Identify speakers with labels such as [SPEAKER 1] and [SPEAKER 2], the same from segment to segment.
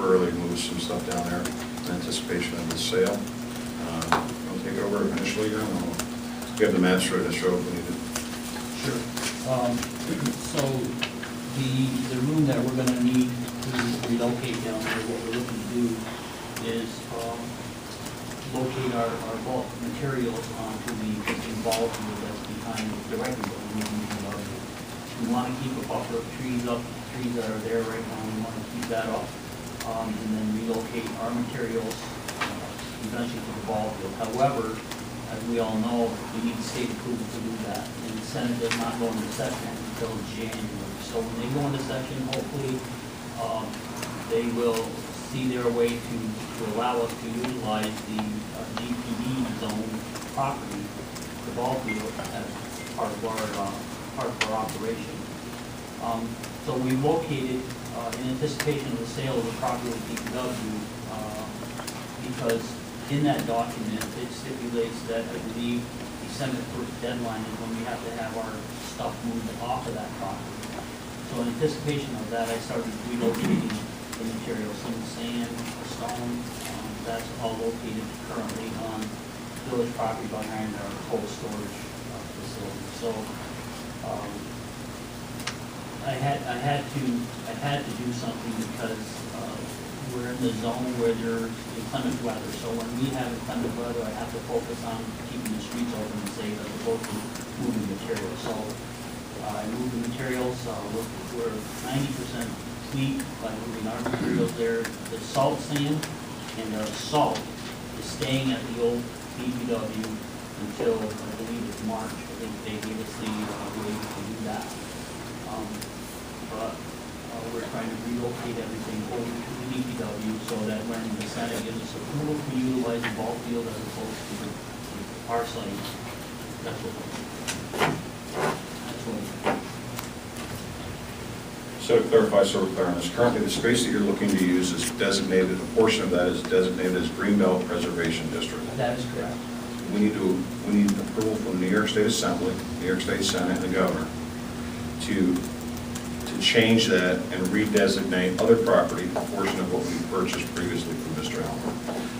[SPEAKER 1] temporarily move some stuff down there in anticipation of the sale. I'll take it over initially here, and we have the maps ready to show if we need it.
[SPEAKER 2] Sure. So the room that we're gonna need to relocate down there, what we're looking to do is locate our bulk materials onto the existing ball field that's behind directly what we're moving to our. We want to keep a buffer of trees up, trees that are there right now, we want to keep that up, and then relocate our materials eventually to the ball field. However, as we all know, we need state approval to do that, and the Senate does not go into session until January. So when they go into session, hopefully, they will see their way to allow us to utilize the GPD zone property, the ball field, as part of our operation. So we located in anticipation of the sale of the property with DPW, because in that document it stipulates that I believe December 1st deadline is when we have to have our stuff moved off of that property. So in anticipation of that, I started relocating the materials, some sand, stone, that's all located currently on village property behind our cold storage facility. So I had to do something because we're in the zone where there's inclement weather. So when we have inclement weather, I have to focus on keeping the streets open and safe as opposed to moving materials. So I moved the materials. We're 90% complete by moving our materials there. The salt sand and the salt is staying at the old DPW until I believe it's March. I think they gave us the way to do that. But we're trying to relocate everything over to the DPW so that when the Senate gives us approval to utilize the ball field as opposed to our site, that's what
[SPEAKER 1] So to clarify, so we're clear on this, currently the space that you're looking to use is designated, a portion of that is designated as Greenbelt Preservation District.
[SPEAKER 2] That is correct.
[SPEAKER 1] We need approval from the New York State Assembly, New York State Senate, and the governor to change that and redesignate other property, a portion of what we purchased previously from Mr. Elmer.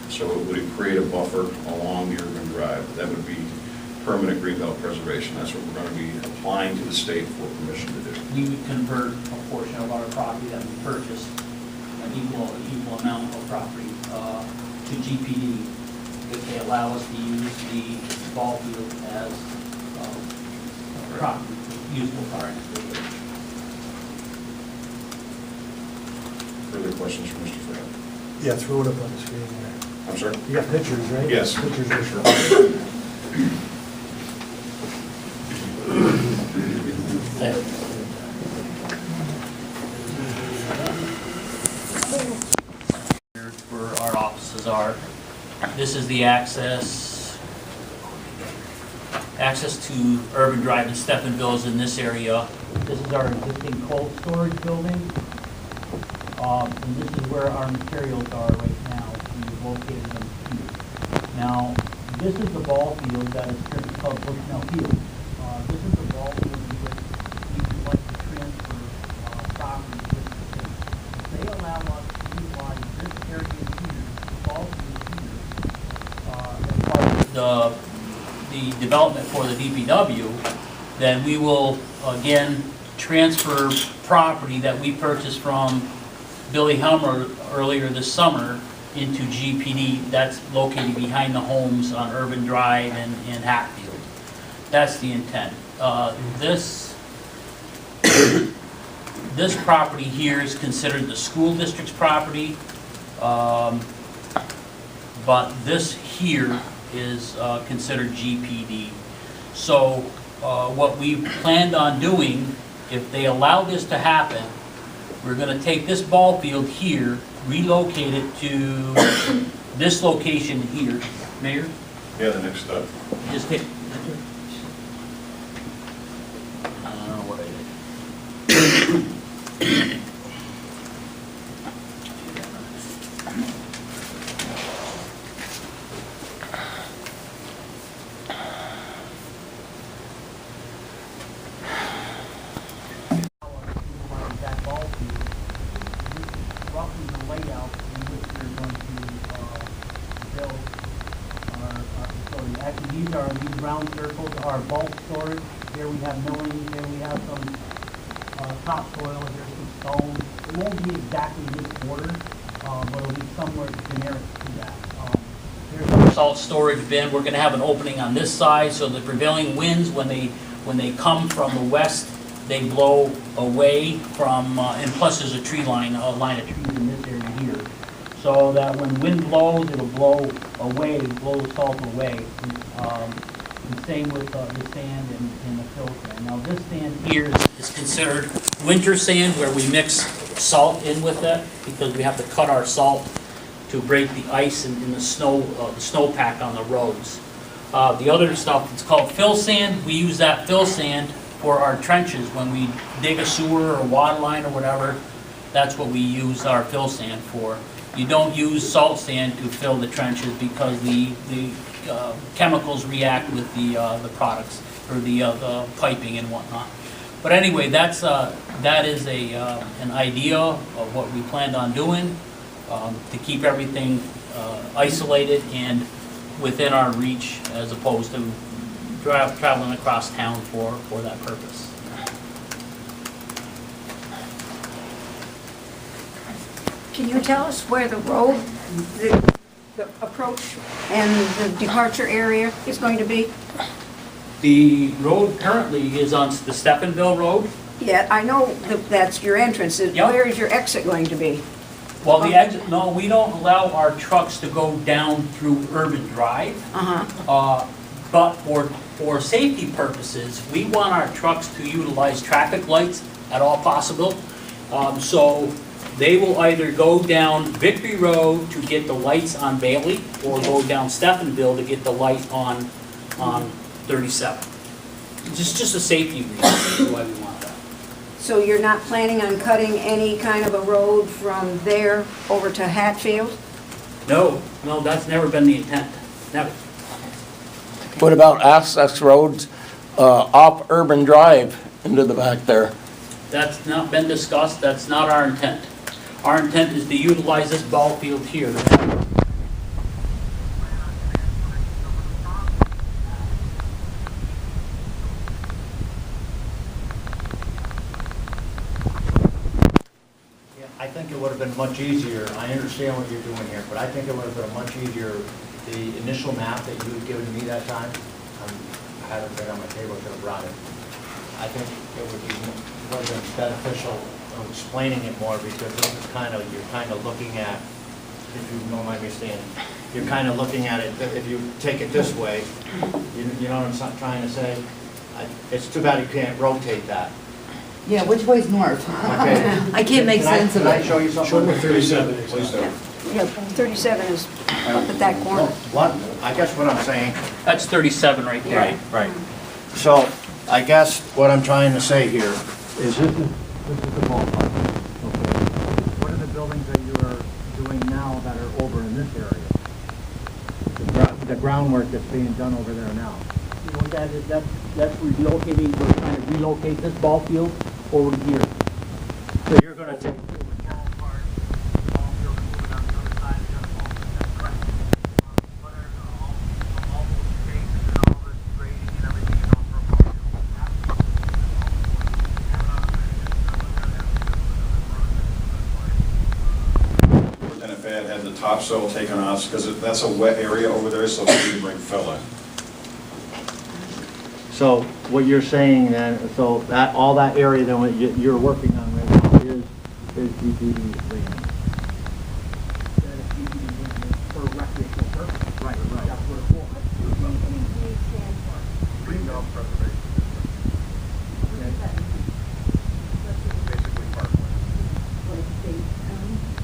[SPEAKER 1] So it would create a buffer along the urban drive. That would be permanent greenbelt preservation. That's what we're going to be applying to the state for permission to do.
[SPEAKER 2] We would convert a portion of our property that we purchased, an equal amount of property, to GPD if they allow us to use the ball field as property, usable property.
[SPEAKER 1] Further questions from Mr. Fred?
[SPEAKER 3] Yeah, throw it up on the screen there.
[SPEAKER 1] I'm sorry?
[SPEAKER 3] You got pictures, right?
[SPEAKER 1] Yes.
[SPEAKER 3] Pictures are sure.
[SPEAKER 2] Where our offices are. This is the access to Urban Drive and Stephenville is in this area. This is our existing cold storage building. And this is where our materials are right now. We've located them here. Now, this is the ball field that is currently called Bushnell Field. This is the ball field in which we would like to transfer property with the state. If they allow us to utilize this area here, the ball field here, as part of the development for the DPW, then we will again transfer property that we purchased from Billy Helmer earlier this summer into GPD that's located behind the homes on Urban Drive and Hatfield. That's the intent. This property here is considered the school district's property, but this here is considered GPD. So what we planned on doing, if they allow this to happen, we're going to take this ball field here, relocate it to this location here. Mayor?
[SPEAKER 1] Yeah, the next step.
[SPEAKER 2] Just hit. I don't know what I did. That ball field, this is roughly the layout Actually, these round circles are bulk storage. Here we have milling, here we have some topsoil, here's some stone. It won't be exactly this order, but it'll be somewhere generic to that. Here's our salt storage bin. We're gonna have an opening on this side, so the prevailing winds, when they come from the west, they blow away from, and plus there's a line of trees in this area here. So that when wind blows, it'll blow away, blow the salt away. And same with the sand and the fill sand. Now this sand here is considered winter sand, where we mix salt in with it, because we have to cut our salt to break the ice and the snowpack on the roads. The other stuff, it's called fill sand. We use that fill sand for our trenches when we dig a sewer or water line or whatever. That's what we use our fill sand for. You don't use salt sand to fill the trenches because the chemicals react with the products or the piping and whatnot. But anyway, that is an idea of what we planned on doing to keep everything isolated and within our reach, as opposed to traveling across town for that purpose.
[SPEAKER 4] Can you tell us where the road, the approach and the departure area is going to be?
[SPEAKER 2] The road currently is on the Stephenville Road.
[SPEAKER 4] Yeah, I know that's your entrance.
[SPEAKER 2] Yep.
[SPEAKER 4] Where is your exit going to be?
[SPEAKER 2] Well, the exit, no, we don't allow our trucks to go down through Urban Drive. But for safety purposes, we want our trucks to utilize traffic lights at all possible. So they will either go down Victory Road to get the lights on Bailey, or go down Stephenville to get the light on 37. Just a safety reason why we want that.
[SPEAKER 4] So you're not planning on cutting any kind of a road from there over to Hatfield?
[SPEAKER 2] No, that's never been the intent, never.
[SPEAKER 5] What about access roads off Urban Drive into the back there?
[SPEAKER 2] That's not been discussed, that's not our intent. Our intent is to utilize this ball field here.
[SPEAKER 6] I think it would have been much easier, I understand what you're doing here, but I think it would have been much easier, the initial map that you had given me that time, I had it right on my table, I could have brought it. I think it would have been beneficial of explaining it more, because this is you're kind of looking at, if you don't mind me saying, you're kind of looking at it, if you take it this way, you know what I'm trying to say? It's too bad you can't rotate that.
[SPEAKER 7] Yeah, which way's north?
[SPEAKER 6] Okay.
[SPEAKER 7] I can't make sense of
[SPEAKER 6] Can I
[SPEAKER 7] it.
[SPEAKER 6] show you something?
[SPEAKER 3] Show me 37 is.
[SPEAKER 1] Please do.
[SPEAKER 4] Yeah, 37 is up at that corner.
[SPEAKER 6] What, I guess what I'm saying,
[SPEAKER 2] That's 37 right there.
[SPEAKER 6] right. So, I guess what I'm trying to say here is this is the ballpark. Okay. What are the buildings that you are doing now that are over in this area? The groundwork that's being done over there now.
[SPEAKER 2] You know what that is? That's relocating, we're trying to relocate this ball field over here.
[SPEAKER 6] So you're gonna take.
[SPEAKER 1] And if Ed had the topsoil taken off, because that's a wet area over there, so we need to bring fill in.
[SPEAKER 6] So what you're saying then, so that, all that area then what you're working on right now is DPD land.
[SPEAKER 2] For recreational purposes.
[SPEAKER 6] Right.
[SPEAKER 2] That's what it's for.
[SPEAKER 1] Greenbelt preservation basically parkland.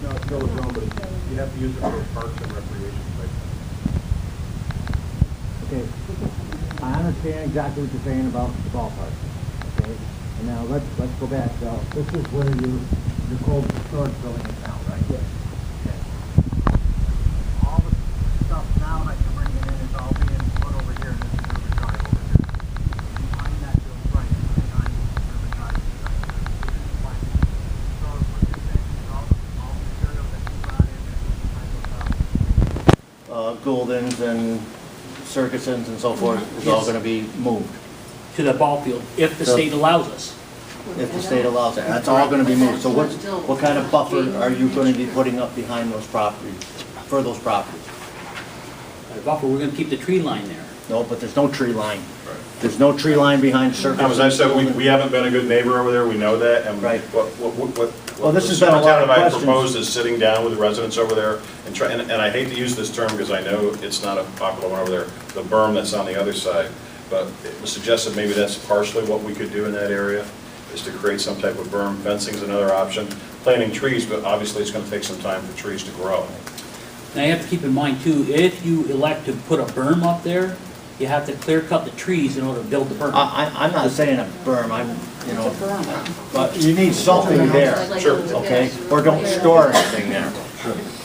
[SPEAKER 3] No, it's village owned, but you have to use it for parks and recreation places.
[SPEAKER 6] Okay, I understand exactly what you're saying about the ballpark, okay? And now let's go back, this is where your cold storage building is now, right? Yes. Okay. All the stuff now that you're bringing in is all being put over here, and this is Urban Drive over here. Behind that building, right, behind Urban Drive. So what you're saying is all the material that you brought in, Goldens and circuses and so forth is all
[SPEAKER 2] Yes.
[SPEAKER 6] gonna be moved,
[SPEAKER 2] To the ball field, if the state allows us.
[SPEAKER 6] if the state allows it. That's all gonna be moved. So what kind of buffer are you gonna be putting up behind those properties, for those properties?
[SPEAKER 2] The buffer, we're gonna keep the tree line there.
[SPEAKER 6] No, but there's no tree line. There's no tree line behind circuses.
[SPEAKER 1] As I said, we haven't been a good neighbor over there, we know that, and
[SPEAKER 6] Right.
[SPEAKER 1] what
[SPEAKER 6] Well, this
[SPEAKER 1] the
[SPEAKER 6] has been a lot of
[SPEAKER 1] superintendent and I
[SPEAKER 6] questions.
[SPEAKER 1] proposed is sitting down with the residents over there and try, and I hate to use this term because I know it's not a popular one over there, the berm that's on the other side, but it was suggested maybe that's partially what we could do in that area, is to create some type of berm. Fencing's another option, planting trees, but obviously it's gonna take some time for trees to grow.
[SPEAKER 2] Now, you have to keep in mind too, if you elect to put a berm up there, you have to clear cut the trees in order to build the berm.
[SPEAKER 6] I'm not saying a berm, I'm, you know,
[SPEAKER 7] It's a berm.
[SPEAKER 6] but you need something there.
[SPEAKER 1] Sure.
[SPEAKER 6] Okay, or don't store anything there.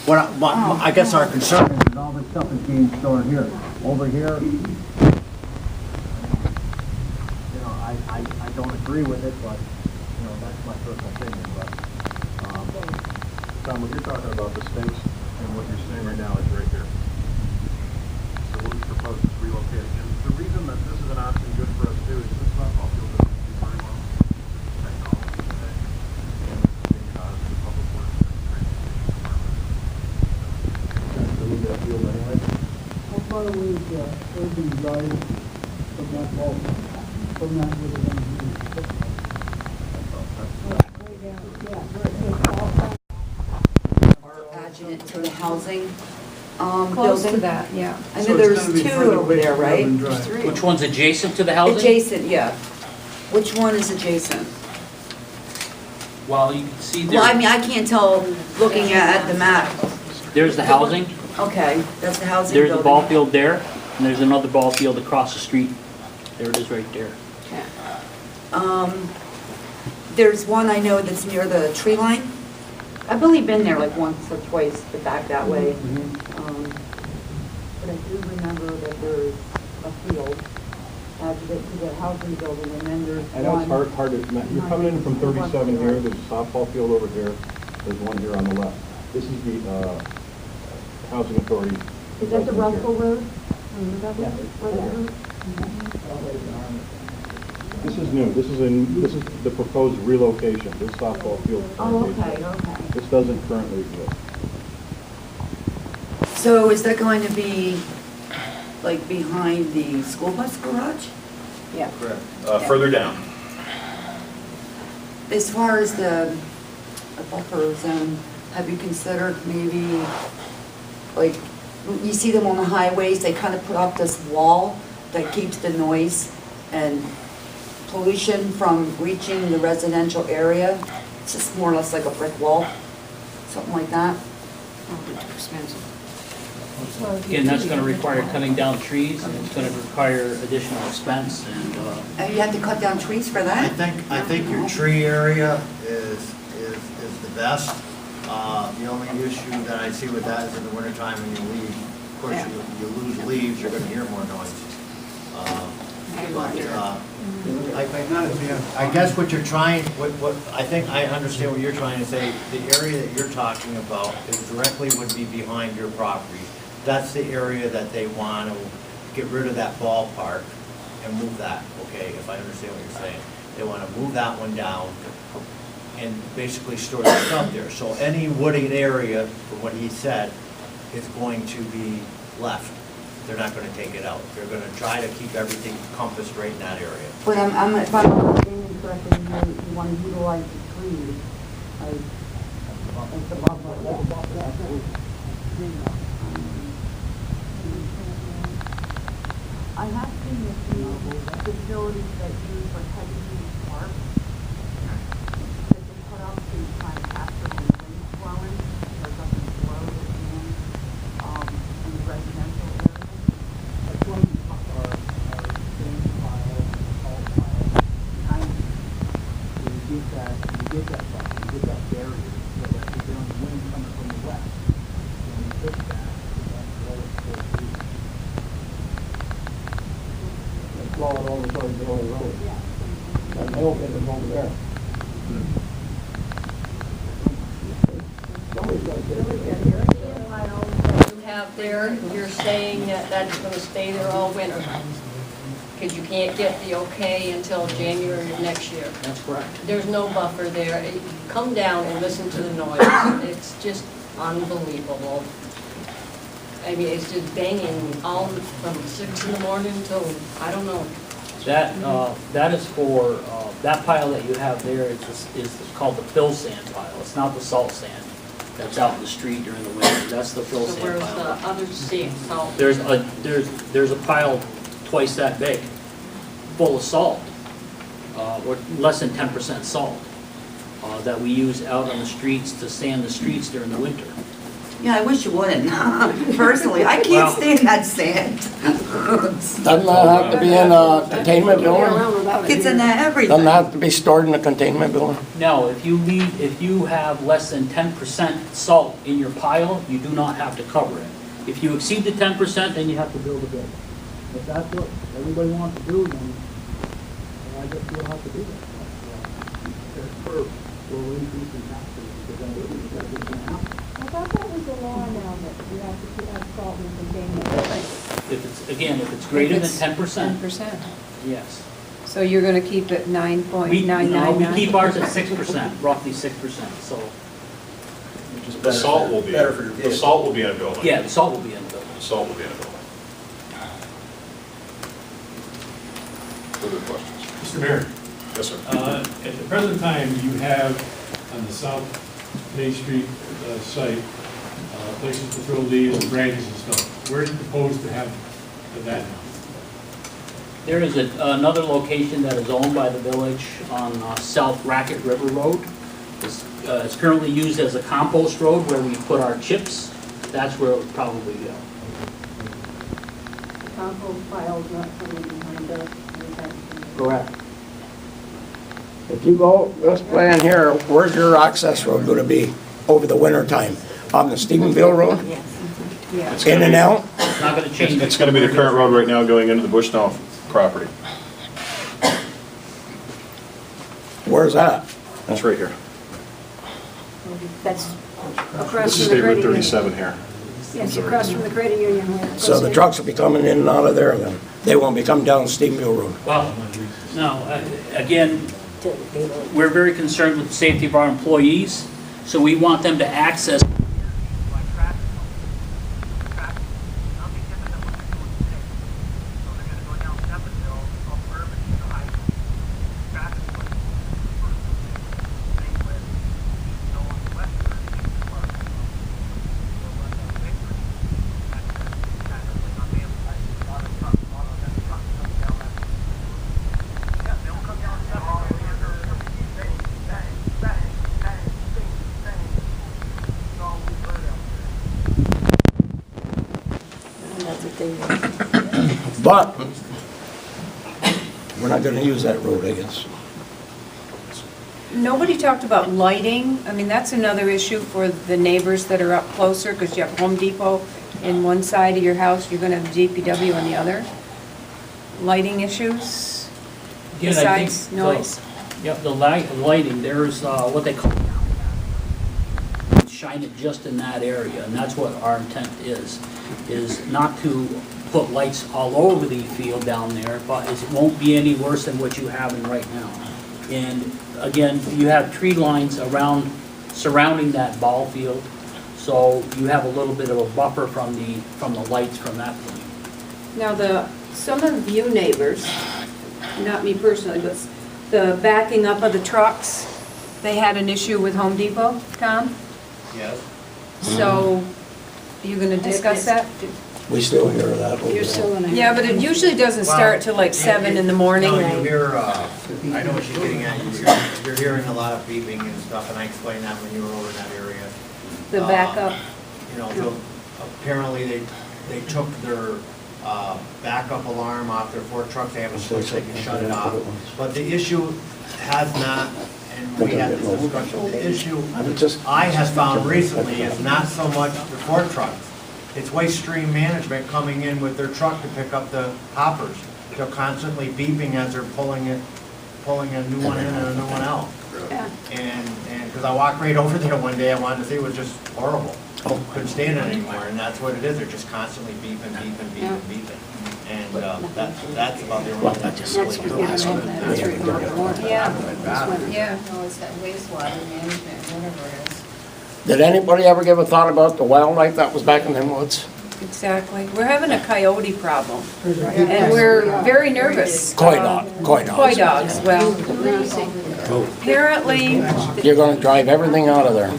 [SPEAKER 6] I guess our concern is all this stuff is being stored here. Over here, you know, I don't agree with it, but, you know, that's my personal opinion, but,
[SPEAKER 3] Tom, what you're talking about, the stakes, and what you're saying right now is right here. So what we propose is relocating. And the reason that this is an option good for us too is this softball field doesn't do very well. Technology today. And because the public works and transportation department. To move that field anyway.
[SPEAKER 8] How far away is Urban Drive from that ball, from that where they're going to do it?
[SPEAKER 7] Adjacent to the housing,
[SPEAKER 4] Close to
[SPEAKER 7] building.
[SPEAKER 4] that, yeah.
[SPEAKER 7] I know there's two over there, right?
[SPEAKER 2] Which one's adjacent to the housing?
[SPEAKER 7] Adjacent, yeah. Which one is adjacent?
[SPEAKER 2] Well, you can see
[SPEAKER 7] Well, I
[SPEAKER 2] there,
[SPEAKER 7] mean, I can't tell looking at the map.
[SPEAKER 2] there's the housing,
[SPEAKER 7] Okay, that's the housing
[SPEAKER 2] there's
[SPEAKER 7] building.
[SPEAKER 2] the ball field there, and there's another ball field across the street. There it is right there.
[SPEAKER 7] There's one I know that's near the tree line. I've only been there like once or twice, but back that way. But I do remember that there's a field adjacent to the housing building, and then there's
[SPEAKER 3] I know it's
[SPEAKER 7] one.
[SPEAKER 3] hard to, you're coming in from 37 here, there's a softball field over here, there's one here on the left. This is the housing authority.
[SPEAKER 7] Is that the Russell Road? Is that
[SPEAKER 3] Yeah.
[SPEAKER 7] where that road?
[SPEAKER 3] This is new, this is the proposed relocation, this softball field.
[SPEAKER 7] Oh, okay, okay.
[SPEAKER 3] This doesn't currently exist.
[SPEAKER 7] So is that going to be like behind the school bus garage?
[SPEAKER 4] Yeah.
[SPEAKER 1] Correct. Further down.
[SPEAKER 7] As far as the buffer zone, have you considered maybe, like, you see them on the highways, they kind of put up this wall that keeps the noise and pollution from reaching the residential area? It's just more or less like a brick wall, something like that?
[SPEAKER 2] Again, that's gonna require cutting down trees, and it's gonna require additional expense, and,
[SPEAKER 7] And you have to cut down trees for that?
[SPEAKER 6] I think your tree area is the best. The only issue that I see with that is in the wintertime when you leave, of course, you lose leaves, you're gonna hear more noise. I guess what you're trying, what, I think I understand what you're trying to say, the area that you're talking about is directly would be behind your property. That's the area that they want to get rid of that ballpark and move that, okay, if I understand what you're saying. They want to move that one down and basically store the stuff there. So any wooded area, from what he said, is going to be left. They're not going to take it out. They're going to try to keep everything compassed right in that area.
[SPEAKER 7] But if I'm understanding correctly, you want to utilize the trees, like, as the buffer. I have seen a few facilities that use like heavy duty tarps that they put up to try and capture the wind flowing, so it doesn't blow in the residential area.
[SPEAKER 8] That's one of our sand piles, salt piles, behind it. So you get that buffer, you get that barrier, so that if there's wind coming from the west, when you hit that, it won't blow it 4 feet. That's blow it all the way to the old road. That mill pit is over there. Somebody's got to get it.
[SPEAKER 7] You
[SPEAKER 9] have there, you're saying that that's gonna stay there all winter? Because you can't get the okay until January of next year.
[SPEAKER 2] That's correct.
[SPEAKER 9] There's no buffer there. Come down and listen to the noise. It's just unbelievable. I mean, it's just banging all from 6 in the morning till, I don't know.
[SPEAKER 2] That is for, that pile that you have there is called the fill sand pile. It's not the salt sand that's out in the street during the winter. That's the fill
[SPEAKER 9] So
[SPEAKER 2] sand
[SPEAKER 9] where's
[SPEAKER 2] pile.
[SPEAKER 9] the other salt?
[SPEAKER 2] There's a pile twice that big, full of salt, or less than 10% salt, that we use out on the streets to sand the streets during the winter.
[SPEAKER 7] Yeah, I wish you wouldn't. Personally, I can't stand that sand.
[SPEAKER 5] Doesn't that have to be in a containment building?
[SPEAKER 7] Gets into everything.
[SPEAKER 5] Doesn't that have to be stored in a containment building?
[SPEAKER 2] No, if you have less than 10% salt in your pile, you do not have to cover it. If you exceed the 10%, then you have to build a building. If that's what everybody wants to do, then I guess you'll have to do that. We'll increase in taxes because then that's what's gonna happen.
[SPEAKER 4] I thought that was the law now that you have to have salt in the containment.
[SPEAKER 2] If it's greater than 10%,
[SPEAKER 4] 10%.
[SPEAKER 2] yes.
[SPEAKER 4] So you're gonna keep it 9.999?
[SPEAKER 2] We keep ours at 6%, roughly 6%, so,
[SPEAKER 1] The salt will be, the salt will be in a building.
[SPEAKER 2] yeah, the salt will be in the building.
[SPEAKER 1] The salt will be in a building. Further questions?
[SPEAKER 10] Mr. Mayor,
[SPEAKER 1] Yes, sir.
[SPEAKER 10] at the present time, you have on the South Main Street site, places to throw leaves and branches and stuff. Where do you propose to have that now?
[SPEAKER 2] There is another location that is owned by the village on South Racket River Road. It's currently used as a compost road where we put our chips. That's where it would probably go.
[SPEAKER 4] Compost pile's not coming behind us.
[SPEAKER 2] Correct.
[SPEAKER 5] If you go, this plan here, where's your access road gonna be over the winter time? On the Stephenville Road?
[SPEAKER 4] Yeah.
[SPEAKER 1] It's
[SPEAKER 5] In
[SPEAKER 1] gonna
[SPEAKER 5] and
[SPEAKER 1] be-
[SPEAKER 5] out?
[SPEAKER 2] It's not going to change.
[SPEAKER 1] It's going to be the current road right now going into the Bushnell property.
[SPEAKER 5] Where's that?
[SPEAKER 1] That's right here.
[SPEAKER 4] That's across
[SPEAKER 1] This is
[SPEAKER 4] from the
[SPEAKER 1] State Route
[SPEAKER 4] credit union.
[SPEAKER 1] 37 here.
[SPEAKER 4] Yes, across from the credit union. where it
[SPEAKER 5] So
[SPEAKER 4] goes
[SPEAKER 5] the
[SPEAKER 4] in.
[SPEAKER 5] trucks will be coming in and out of there then? They won't be coming down Stephenville Road?
[SPEAKER 2] Well, no, again, we're very concerned with the safety of our employees, so we want them to access.
[SPEAKER 5] But we're not gonna use that road, I guess.
[SPEAKER 4] Nobody talked about lighting. I mean, that's another issue for the neighbors that are up closer, because you have Home Depot in one side of your house, you're gonna have DPW on the other. Lighting issues
[SPEAKER 2] Again, I think
[SPEAKER 4] besides noise?
[SPEAKER 2] Yep, the lighting, there's what they call, shine it just in that area, and that's what our intent is not to put lights all over the field down there, but it won't be any worse than what you have in right now. And again, you have tree lines surrounding that ball field, so you have a little bit of a buffer from the lights from that point.
[SPEAKER 4] Now, some of you neighbors, not me personally, but the backing up of the trucks, they had an issue with Home Depot, Tom?
[SPEAKER 6] Yes.
[SPEAKER 4] So, you're gonna discuss that?
[SPEAKER 5] We still hear that over there.
[SPEAKER 4] Yeah, but it usually doesn't start till like 7 in the morning.
[SPEAKER 6] No, you hear, I know what you're getting at, you're hearing a lot of beeping and stuff, and I explained that when you were over in that area.
[SPEAKER 4] The backup.
[SPEAKER 6] You know, apparently they took their backup alarm off their Ford trucks, they have a switch, they can shut it off. But the issue has not, and we had this discussion, the issue I have found recently is not so much the Ford trucks. It's waste stream management coming in with their truck to pick up the hoppers. They're constantly beeping as they're pulling a new one in and a new one out.
[SPEAKER 4] Yeah.
[SPEAKER 6] And because I walked right over there one day, I wanted to see, it was just horrible. couldn't stand it anymore, and that's what it is, they're just constantly beeping. And that's about the only thing that's really doing.
[SPEAKER 4] Yeah.
[SPEAKER 9] No, it's that wastewater management, whatever it is.
[SPEAKER 5] Did anybody ever give a thought about the wildlife that was back in them woods?
[SPEAKER 4] Exactly. We're having a coyote problem, and we're very nervous.
[SPEAKER 5] Coy dogs.
[SPEAKER 4] Coy dogs, well, apparently,
[SPEAKER 5] You're gonna drive everything out of there.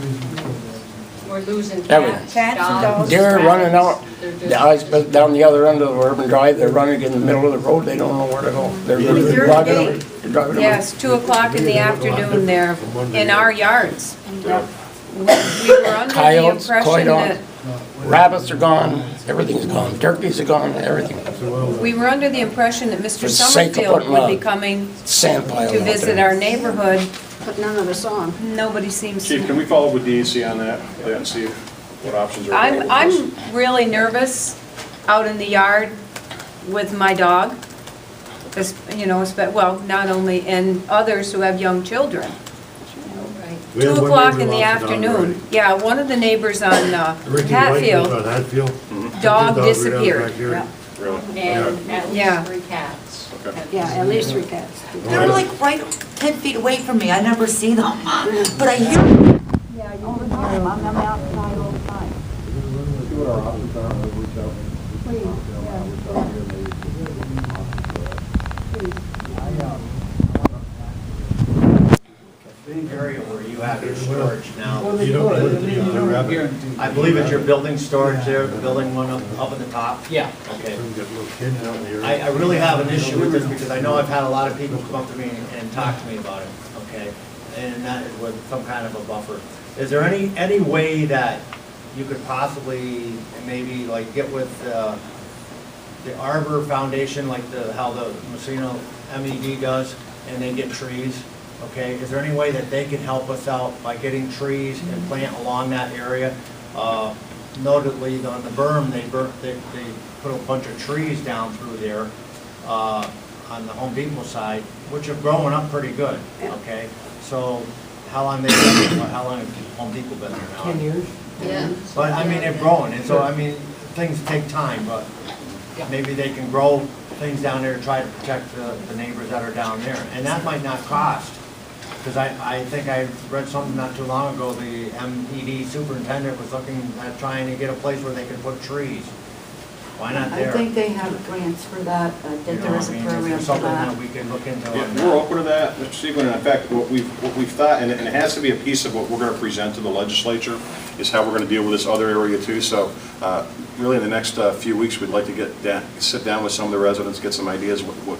[SPEAKER 9] We're losing
[SPEAKER 5] Everything.
[SPEAKER 9] cats,
[SPEAKER 4] Cats and
[SPEAKER 9] dogs.
[SPEAKER 4] dogs.
[SPEAKER 5] Deer running out,
[SPEAKER 9] They're just-
[SPEAKER 5] the eyes down the other end of the urban drive, they're running in the middle of the road, they don't know where to go. They're driving them. They're driving them.
[SPEAKER 4] yes, 2 o'clock in the afternoon, they're in our yards. We were under the
[SPEAKER 5] Coyotes, coy
[SPEAKER 4] impression
[SPEAKER 5] dogs.
[SPEAKER 4] that,
[SPEAKER 5] Rabbits are gone, everything's gone, turkeys are gone, everything.
[SPEAKER 4] we were under the impression that Mr.
[SPEAKER 5] For the sake of
[SPEAKER 4] Summerfield
[SPEAKER 5] putting
[SPEAKER 4] would be
[SPEAKER 5] a
[SPEAKER 4] coming
[SPEAKER 5] Sand pile
[SPEAKER 4] to
[SPEAKER 5] out
[SPEAKER 4] visit
[SPEAKER 5] there.
[SPEAKER 4] our neighborhood.
[SPEAKER 11] But none of us saw him.
[SPEAKER 4] Nobody seems
[SPEAKER 1] Chief,
[SPEAKER 4] to.
[SPEAKER 1] can we follow up with DEC on that and see what options are available?
[SPEAKER 4] I'm really nervous out in the yard with my dog, well, not only, and others who have young children.
[SPEAKER 9] Right.
[SPEAKER 4] 2 o'clock in the afternoon. Yeah, one of the neighbors on Hatfield,
[SPEAKER 12] Hatfield?
[SPEAKER 4] dog disappeared.
[SPEAKER 1] Really?
[SPEAKER 9] And at
[SPEAKER 4] Yeah.
[SPEAKER 9] least 3 cats.
[SPEAKER 1] Okay.
[SPEAKER 11] Yeah, at least 3 cats.
[SPEAKER 7] They're like right 10 feet away from me. I never see them, but I hear them. Yeah, all the time. I'm outside all the time.
[SPEAKER 3] See what our options are, we'll reach out.
[SPEAKER 11] Please,
[SPEAKER 6] Area where you have your storage now.
[SPEAKER 3] You don't put the rabbit,
[SPEAKER 6] I believe it's your building storage there, the building one up at the top?
[SPEAKER 2] Yeah.
[SPEAKER 6] Okay.
[SPEAKER 3] you got little kids out in the area.
[SPEAKER 6] I really have an issue with this because I know I've had a lot of people come up to me and talk to me about it, okay? And that is with some kind of a buffer. Is there any way that you could possibly maybe like get with the Arbor Foundation, like how the Massena MED does, and they get trees? Okay, is there any way that they can help us out by getting trees and plant along that area? Notably, on the berm, they put a bunch of trees down through there on the Home Depot side, which are growing up pretty good, okay? So how long has Home Depot been there now?
[SPEAKER 11] 10 years.
[SPEAKER 9] Yeah.
[SPEAKER 6] But I mean, they're growing, and so, I mean, things take time, but maybe they can grow things down there to try to protect the neighbors that are down there. And that might not cost, because I think I read something not too long ago, the MED superintendent was looking at trying to get a place where they could put trees. Why not
[SPEAKER 7] I
[SPEAKER 6] there?
[SPEAKER 7] think they have grants for that. I
[SPEAKER 6] You
[SPEAKER 7] think
[SPEAKER 6] know,
[SPEAKER 7] there is
[SPEAKER 6] I
[SPEAKER 7] a
[SPEAKER 6] mean,
[SPEAKER 7] program
[SPEAKER 6] there's
[SPEAKER 7] for
[SPEAKER 6] something that
[SPEAKER 7] that.
[SPEAKER 6] we can look into
[SPEAKER 1] Yeah,
[SPEAKER 6] on
[SPEAKER 1] we're
[SPEAKER 6] that.
[SPEAKER 1] open to that, Mr. Siegel, and in fact, what we've thought, and it has to be a piece of what we're going to present to the legislature, is how we're going to deal with this other area too. So really in the next few weeks, we'd like to sit down with some of the residents, get some ideas what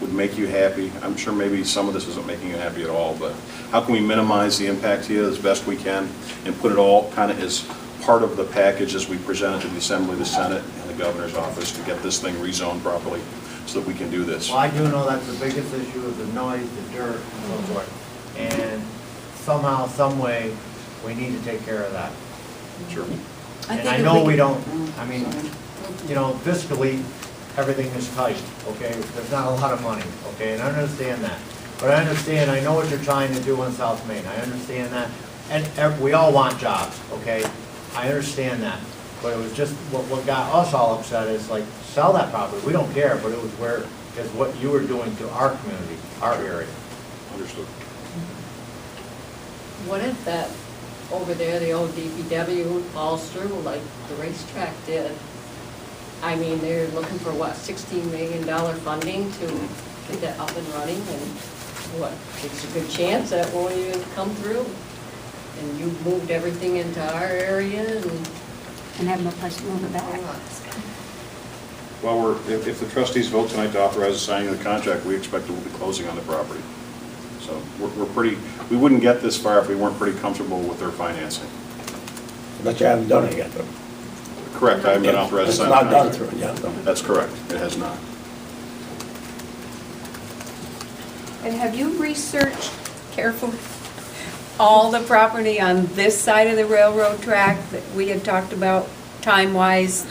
[SPEAKER 1] would make you happy. I'm sure maybe some of this isn't making you happy at all, but how can we minimize the impact to you as best we can and put it all kind of as part of the package as we present it to the Assembly, the Senate, and the Governor's office to get this thing rezoned properly so that we can do this.
[SPEAKER 6] Well, I do know that's the biggest issue is the noise, the dirt, and so forth. And somehow, some way, we need to take care of that.
[SPEAKER 1] Sure.
[SPEAKER 6] And I know we don't, I mean, you know, fiscally, everything is tight, okay? There's not a lot of money, okay? And I understand that. But I understand, I know what you're trying to do in South Main. I understand that. And we all want jobs, okay? I understand that. But it was just, what got us all upset is like, sell that property. We don't care, but it was is what you were doing to our community, our area.
[SPEAKER 1] Understood.
[SPEAKER 9] What if that, over there, the old DPW falls through like the racetrack did? I mean, they're looking for what, $16 million funding to get that up and running, and what, it's a good chance that won't even come through. And you moved everything into our area
[SPEAKER 11] And have no place to move it back.
[SPEAKER 1] Well, if the trustees vote tonight to authorize the signing of the contract, we expect that we'll be closing on the property. So we wouldn't get this far if we weren't pretty comfortable with their financing.
[SPEAKER 5] But you haven't done it yet, though.
[SPEAKER 1] Correct, I haven't been authorized to
[SPEAKER 5] It's
[SPEAKER 1] sign
[SPEAKER 5] not
[SPEAKER 1] the
[SPEAKER 5] done
[SPEAKER 1] contract.
[SPEAKER 5] through it yet, though.
[SPEAKER 1] That's correct, it has not.
[SPEAKER 4] And have you researched carefully all the property on this side of the railroad track that we had talked about, time-wise,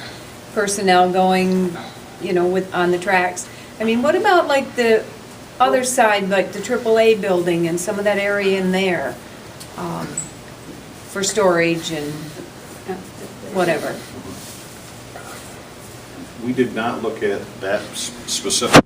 [SPEAKER 4] personnel going, on the tracks? I mean, what about like the other side, like the AAA building and some of that area in there, for storage and, whatever.
[SPEAKER 1] We did not look at that specific.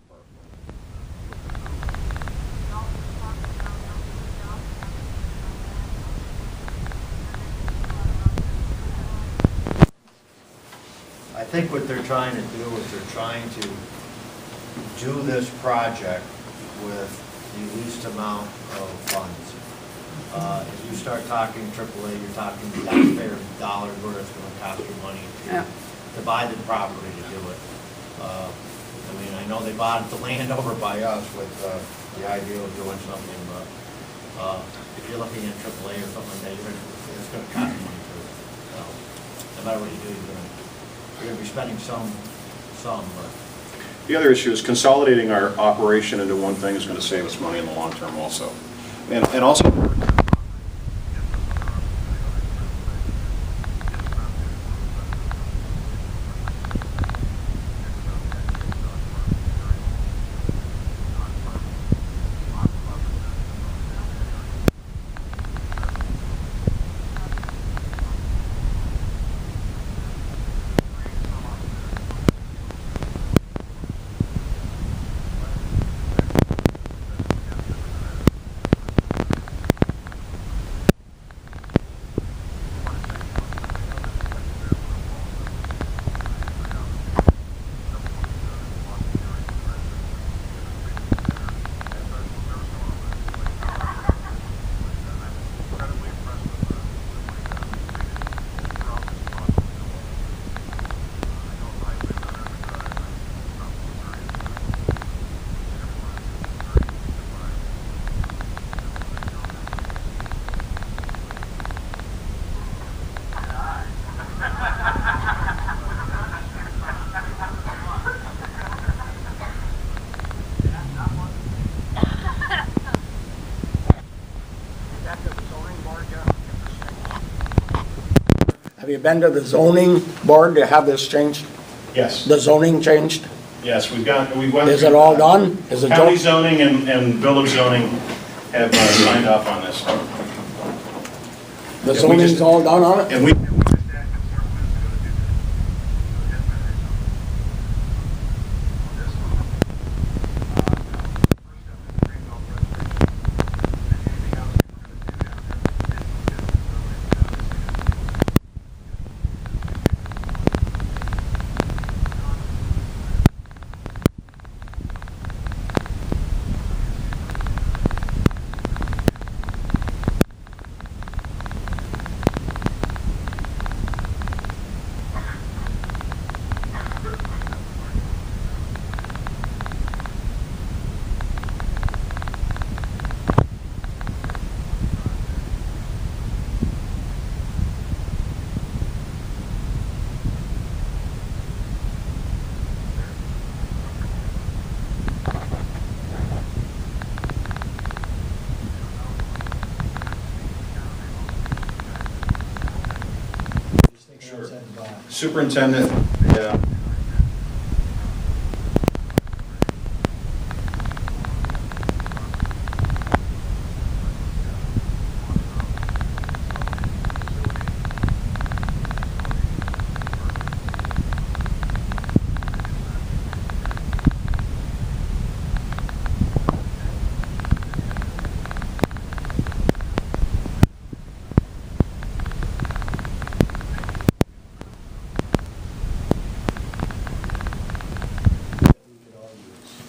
[SPEAKER 6] I think what they're trying to do is they're trying to do this project with the least amount of funds. If you start talking AAA, you're talking taxpayer dollars where it's gonna cost you money
[SPEAKER 4] Yeah.
[SPEAKER 6] to buy the property to do it. I mean, I know they bought the land over by us with the idea of doing something, but if you're looking at AAA or something like that, it's gonna cost you money too. So, no matter what you do, you're gonna be spending some, but.
[SPEAKER 1] The other issue is consolidating our operation into one thing is going to save us money in the long term also. And also,
[SPEAKER 5] Have you been to the zoning board to have this changed?
[SPEAKER 1] yes,
[SPEAKER 5] The zoning changed?
[SPEAKER 1] yes, we went.
[SPEAKER 5] Is
[SPEAKER 1] through,
[SPEAKER 5] it all done? Is it
[SPEAKER 1] County
[SPEAKER 5] done?
[SPEAKER 1] zoning and village zoning have signed off on this.
[SPEAKER 5] The
[SPEAKER 1] Yeah, we just-
[SPEAKER 5] zoning's all done on it?
[SPEAKER 1] And we, superintendent, yeah.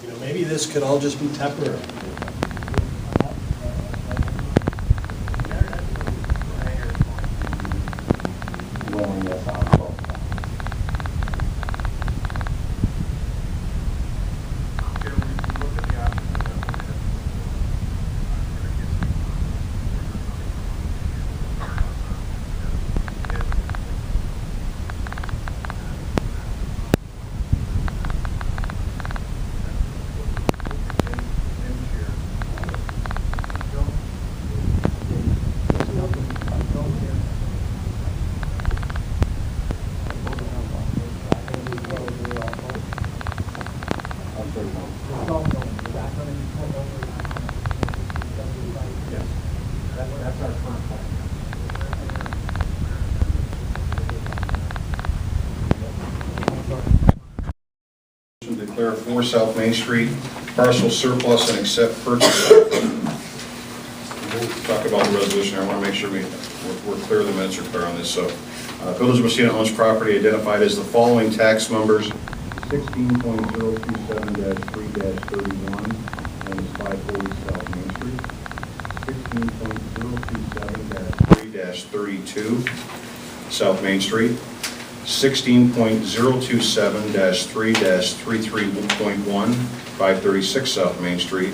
[SPEAKER 12] You know, maybe this could all just be temporary.
[SPEAKER 1] declare 4 South Main Street parcel surplus and accept purchase offer. We'll talk about the resolution. I want to make sure we're clear, the minutes are clear on this. So, Village of Massena owns property identified as the following tax numbers: 16.027-3-31, known as 540 South Main Street; 16.027-3-32, South Main Street; 16.027-3-33.1, 536 South Main Street;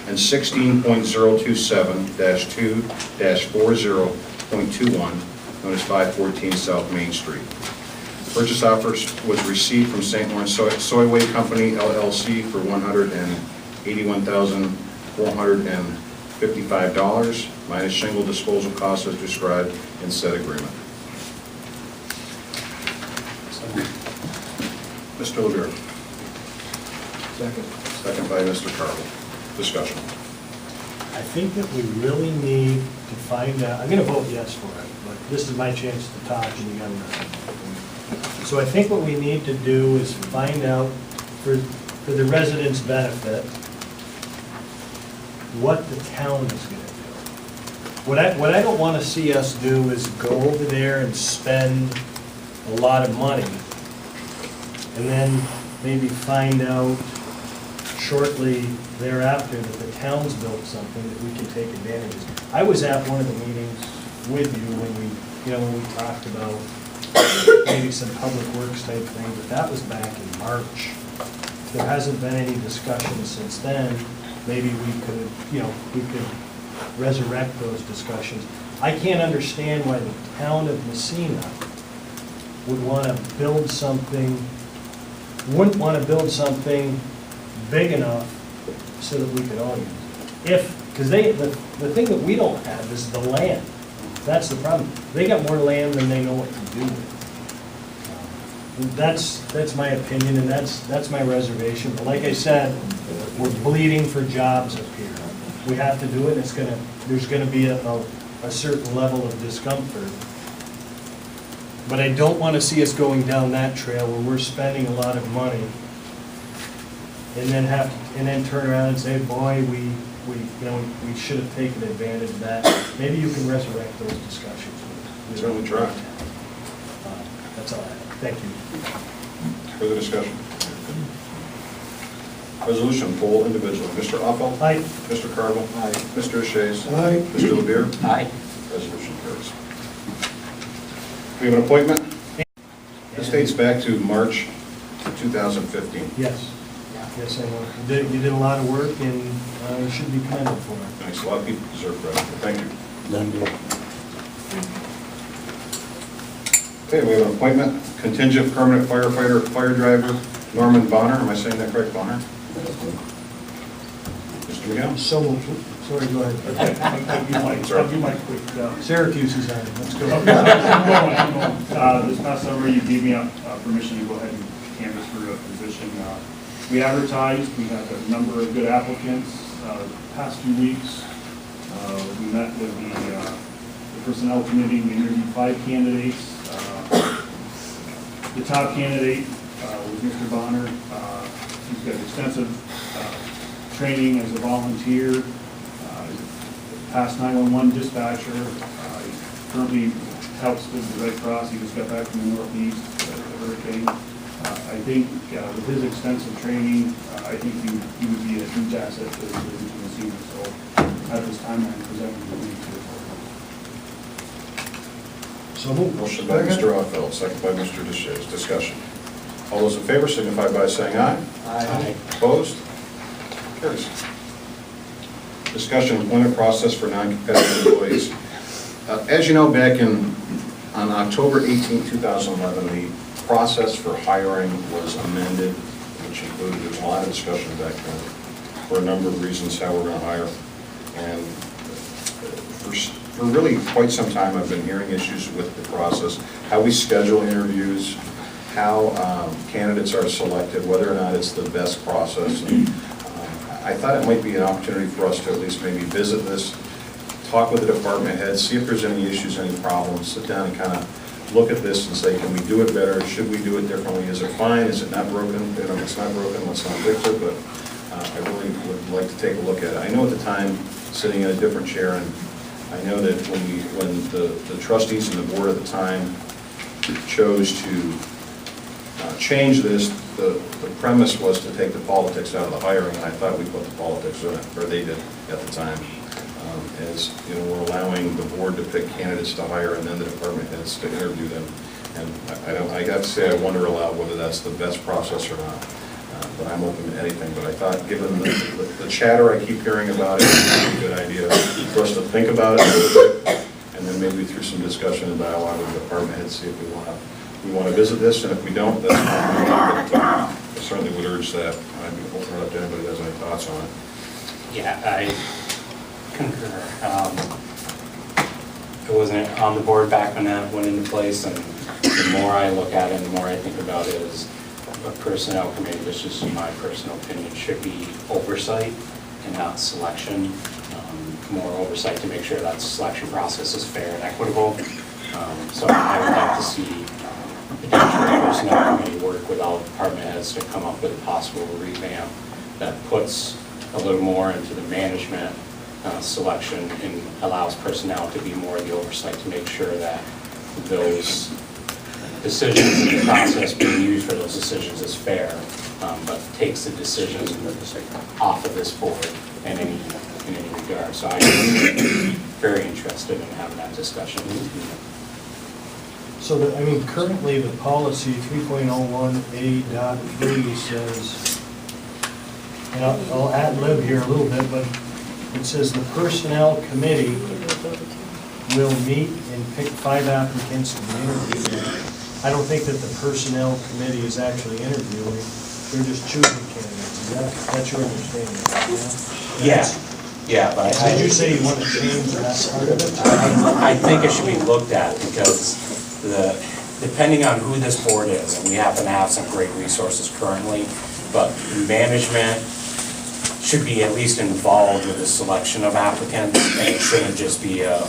[SPEAKER 1] and 16.027-2-40.21, known as 514 South Main Street. Purchase offer was received from St. Lawrence Soyway Company, LLC, for $181,455, minus shingle disposal costs as described in said agreement. Mr. LeBeer.
[SPEAKER 12] Second.
[SPEAKER 1] Second by Mr. Carvel. Discussion.
[SPEAKER 12] I think that we really need to find out, I'm going to vote yes for it, but this is my chance to talk and you got nothing. So I think what we need to do is find out, for the residents' benefit, what the town is going to do. What I don't want to see us do is go over there and spend a lot of money and then maybe find out shortly thereafter that the town's built something that we can take advantage of. I was at one of the meetings with you when we talked about maybe some public works type thing, but that was back in March. There hasn't been any discussion since then. Maybe we could resurrect those discussions. I can't understand why the town of Massena wouldn't want to build something big enough so that we could all use it. Because the thing that we don't have is the land. That's the problem. They got more land than they know what to do with. That's my opinion, and that's my reservation. But like I said, we're bleeding for jobs up here. We have to do it. There's gonna be a certain level of discomfort. But I don't want to see us going down that trail where we're spending a lot of money and then turn around and say, boy, we should have taken advantage of that. Maybe you can resurrect those discussions.
[SPEAKER 1] Certainly try.
[SPEAKER 12] That's all I have. Thank you.
[SPEAKER 1] Further discussion? Resolution, poll individual. Mr. Offal?
[SPEAKER 12] Aye.
[SPEAKER 1] Mr. Carvel?
[SPEAKER 12] Aye.
[SPEAKER 1] Mr. O'Shea?
[SPEAKER 5] Aye.
[SPEAKER 1] Mr. LeBeer?
[SPEAKER 5] Aye.
[SPEAKER 1] Resolution carries. We have an appointment. This dates back to March 2015.
[SPEAKER 12] Yes. Yes, I know. You did a lot of work, and you should be commended for it.
[SPEAKER 1] Thanks. A lot of people deserve credit. Thank you. Okay, we have an appointment. Contingent permanent firefighter, fire driver, Norman Bonner. Am I saying that correct, Bonner? Mr. McGowan?
[SPEAKER 12] So, sorry, go ahead.
[SPEAKER 1] Sorry.
[SPEAKER 10] I'll do my quick,
[SPEAKER 12] Syracuse is on it. Let's go.
[SPEAKER 10] This past summer, you gave me permission to go ahead and canvass for a position. We advertised, we had a number of good applicants. The past 2 weeks, we met with the personnel committee, we interviewed 5 candidates. The top candidate was Mr. Bonner. He's got extensive training as a volunteer, past 911 dispatcher. He currently helps with the Red Cross. He just got back from the Northeast, the hurricane. I think with his extensive training, I think he would be a huge asset to the Massena. So at this time, I'm presenting the lead to the board.
[SPEAKER 12] So moved.
[SPEAKER 1] Motion by Mr. Offeld, second by Mr. Deshaies. Discussion. All those in favor signify by saying aye.
[SPEAKER 5] Aye.
[SPEAKER 1] Opposed? Carries. Discussion employment process for non-competitive employees. As you know, back on October 18, 2011, the process for hiring was amended, which included, there was a lot of discussion back then for a number of reasons how we're going to hire. And for really quite some time, I've been hearing issues with the process, how we schedule interviews, how candidates are selected, whether or not it's the best process. And, I thought it might be an opportunity for us to at least maybe visit this, talk with the department heads, see if there's any issues, any problems, sit down and kind of look at this and say, can we do it better? Should we do it differently? Is it fine? Is it not broken? You know, if it's not broken, let's not fix it, but I really would like to take a look at it. I know at the time, sitting in a different chair, and I know that when the trustees and the board at the time chose to change this, the premise was to take the politics out of the hiring, and I thought we put the politics in it, or they did at the time. As, you know, we're allowing the board to pick candidates to hire and then the department heads to interview them. And I got to say, I wonder aloud whether that's the best process or not. But I'm open to anything. But I thought, given the chatter I keep hearing about it, it's a good idea for us to think about it a little bit, and then maybe through some discussion and dialogue with the department heads, see if we want to visit this, and if we don't, that's fine. But I certainly would urge that. I'd be open it up to anybody who has any thoughts on it.
[SPEAKER 13] Yeah, I concur. I wasn't on the board back when that went into place, and the more I look at it, the more I think about it, is a personnel committee, this is my personal opinion, should be oversight and not selection. More oversight to make sure that the selection process is fair and equitable. So I would like to see potentially the personnel committee work with all department heads to come up with a possible revamp that puts a little more into the management selection and allows personnel to be more of the oversight to make sure that those decisions in the process being used for those decisions is fair, but takes the decisions off of this board in any regard. So I'm very interested in having that discussion.
[SPEAKER 12] So, currently the policy 3.01A.3 says, and I'll ad-lib here a little bit, but it says the personnel committee will meet and pick 5 applicants to be interviewed. I don't think that the personnel committee is actually interviewing, they're just choosing candidates. That's your understanding?
[SPEAKER 13] Yeah, but
[SPEAKER 12] Did you say you want to change that part of it?
[SPEAKER 13] I think it should be looked at because depending on who this board is, and we happen to have some great resources currently, but management should be at least involved with the selection of applicants, and it shouldn't just be a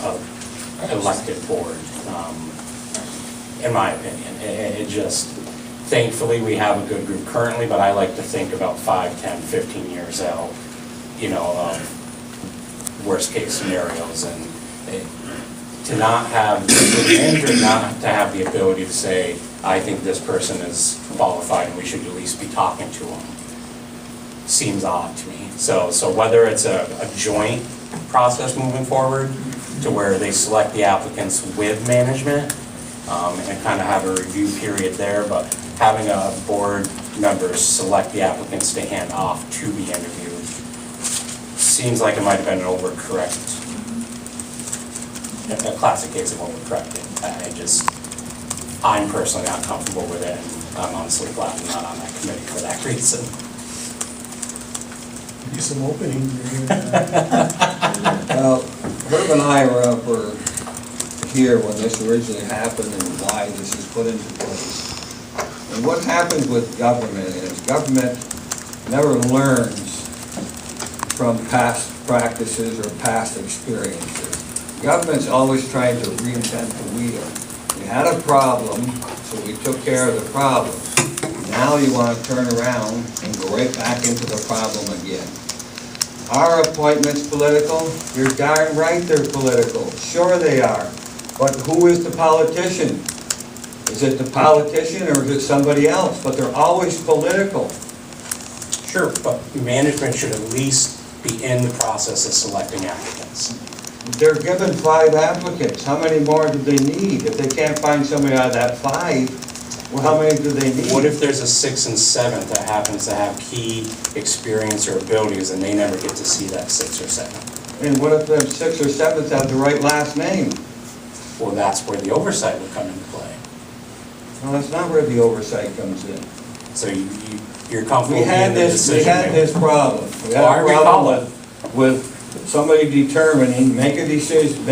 [SPEAKER 13] elected board, in my opinion. It just, thankfully, we have a good group currently, but I like to think about 5, 10, 15 years out, worst case scenarios, and to not have, the manager not to have the ability to say, I think this person is qualified and we should at least be talking to them, seems odd to me. So whether it's a joint process moving forward to where they select the applicants with management and kind of have a review period there, but having a board members select the applicants to hand off to be interviewed seems like it might have been an overcorrect, a classic case of overcorrecting. I'm personally not comfortable with it, and I'm honestly glad I'm not on that committee for that reason.
[SPEAKER 12] Give you some opening.
[SPEAKER 14] Well, Herb and I were here when this originally happened and why this is put into place. And what happens with government is government never learns from past practices or past experiences. Government's always trying to reinvent the wheel. We had a problem, so we took care of the problem. Now you want to turn around and go right back into the problem again. Are appointments political? You're darn right they're political. Sure they are. But who is the politician? Is it the politician or is it somebody else? But they're always political.
[SPEAKER 13] Sure, but management should at least be in the process of selecting applicants.
[SPEAKER 14] They're given 5 applicants. How many more do they need? If they can't find somebody out of that 5, well, how many do they need?
[SPEAKER 13] What if there's a 6th and 7th that happens to have key experience or abilities and they never get to see that 6th or 7th?
[SPEAKER 14] And what if the 6th or 7th have the right last name?
[SPEAKER 13] Well, that's where the oversight would come into play.
[SPEAKER 14] Well, that's not where the oversight comes in.
[SPEAKER 13] So you're comfortable
[SPEAKER 14] We had
[SPEAKER 13] being the
[SPEAKER 14] this problem. We had a problem with somebody determining, make a decision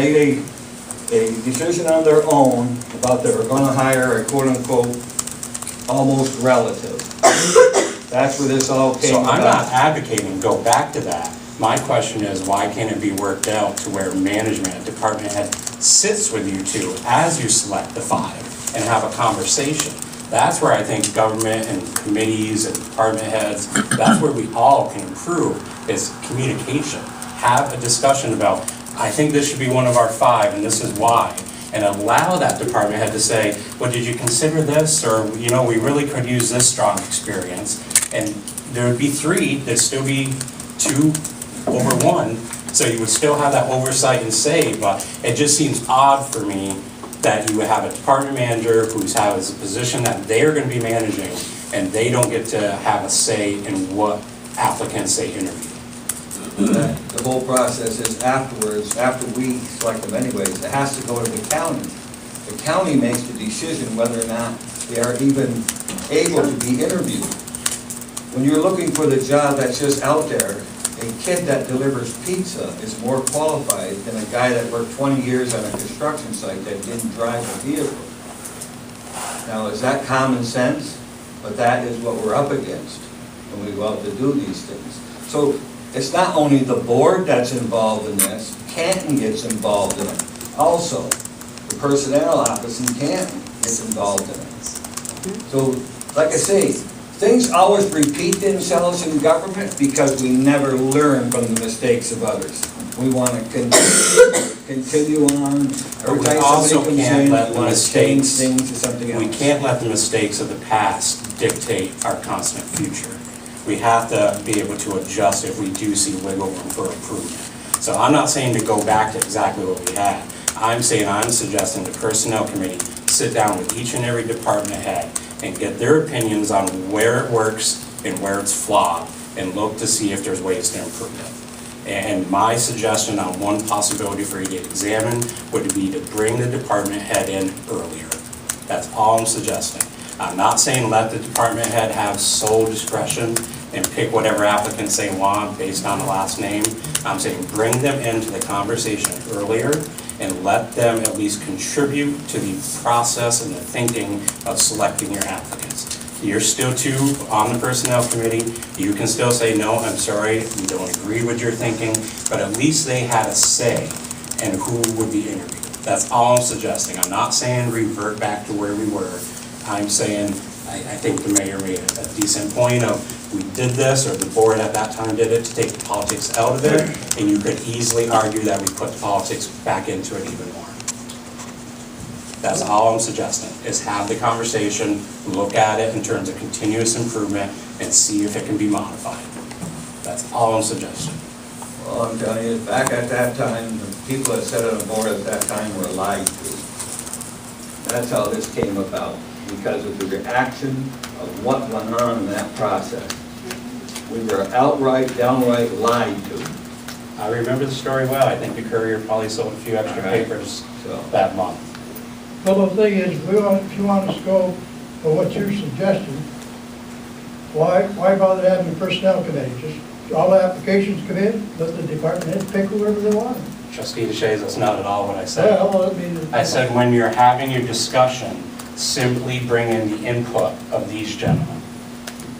[SPEAKER 14] on their own about they were going to hire a quote-unquote almost relative. That's where this all came about.
[SPEAKER 13] So I'm not advocating go back to that. My question is, why can't it be worked out to where management, department head sits with you two as you select the 5? and have a conversation. That's where I think government and committees and department heads, that's where we all can improve, is communication. Have a discussion about, I think this should be one of our 5, and this is why. And allow that department head to say, well, did you consider this? Or, you know, we really could use this strong experience. And there would be 3, there'd still be 2 over 1. So you would still have that oversight and say, but it just seems odd for me that you would have a department manager who's has a position that they're gonna be managing, and they don't get to have a say in what applicants they interview.
[SPEAKER 14] The whole process is afterwards, after we select them anyways, it has to go to the county. The county makes the decision whether or not they are even able to be interviewed. When you're looking for the job that's just out there, a kid that delivers pizza is more qualified than a guy that worked 20 years on a construction site that didn't drive a vehicle. Now, is that common sense? But that is what we're up against when we go out to do these things. So it's not only the board that's involved in this, Canton gets involved in it. Also, the personnel office in Canton gets involved in it. So, like I say, things always repeat themselves in government because we never learn from the mistakes of others. We want to continue on.
[SPEAKER 13] But we
[SPEAKER 14] Every time
[SPEAKER 13] also
[SPEAKER 14] somebody comes
[SPEAKER 13] can't
[SPEAKER 14] in,
[SPEAKER 13] let
[SPEAKER 14] we
[SPEAKER 13] the
[SPEAKER 14] want to change
[SPEAKER 13] mistakes,
[SPEAKER 14] things to something else.
[SPEAKER 13] we can't let the mistakes of the past dictate our constant future. We have to be able to adjust if we do see wiggle room for improvement. So I'm not saying to go back to exactly what we had. I'm suggesting the personnel committee sit down with each and every department head and get their opinions on where it works and where it's flawed, and look to see if there's ways to improve it. And my suggestion on one possibility for you to examine would be to bring the department head in earlier. That's all I'm suggesting. I'm not saying let the department head have sole discretion and pick whatever applicants they want based on the last name. I'm saying bring them into the conversation earlier and let them at least contribute to the process and the thinking of selecting your applicants. You're still 2 on the personnel committee. You can still say, no, I'm sorry, we don't agree with your thinking, but at least they had a say in who would be interviewed. That's all I'm suggesting. I'm not saying revert back to where we were. I'm saying, I think the mayor made a decent point of, we did this, or the board at that time did it to take the politics out of it, and you could easily argue that we put the politics back into it even more. That's all I'm suggesting, is have the conversation, look at it in terms of continuous improvement, and see if it can be modified. That's all I'm suggesting.
[SPEAKER 14] Well, I'm telling you, back at that time, the people that sat on the board at that time were lied to. That's how this came about, because of the reaction of what went on in that process. We were downright lied to.
[SPEAKER 13] I remember the story well. I think the Courier probably sold a few extra papers that month.
[SPEAKER 15] Well, the thing is, if you want us to go for what you're suggesting, why bother having a personnel committee? Just all the applications come in, let the department heads pick whoever they want.
[SPEAKER 13] Trustee DeShays, that's not at all what I said.
[SPEAKER 15] Well, I mean,
[SPEAKER 13] I said when you're having your discussion, simply bring in the input of these gentlemen.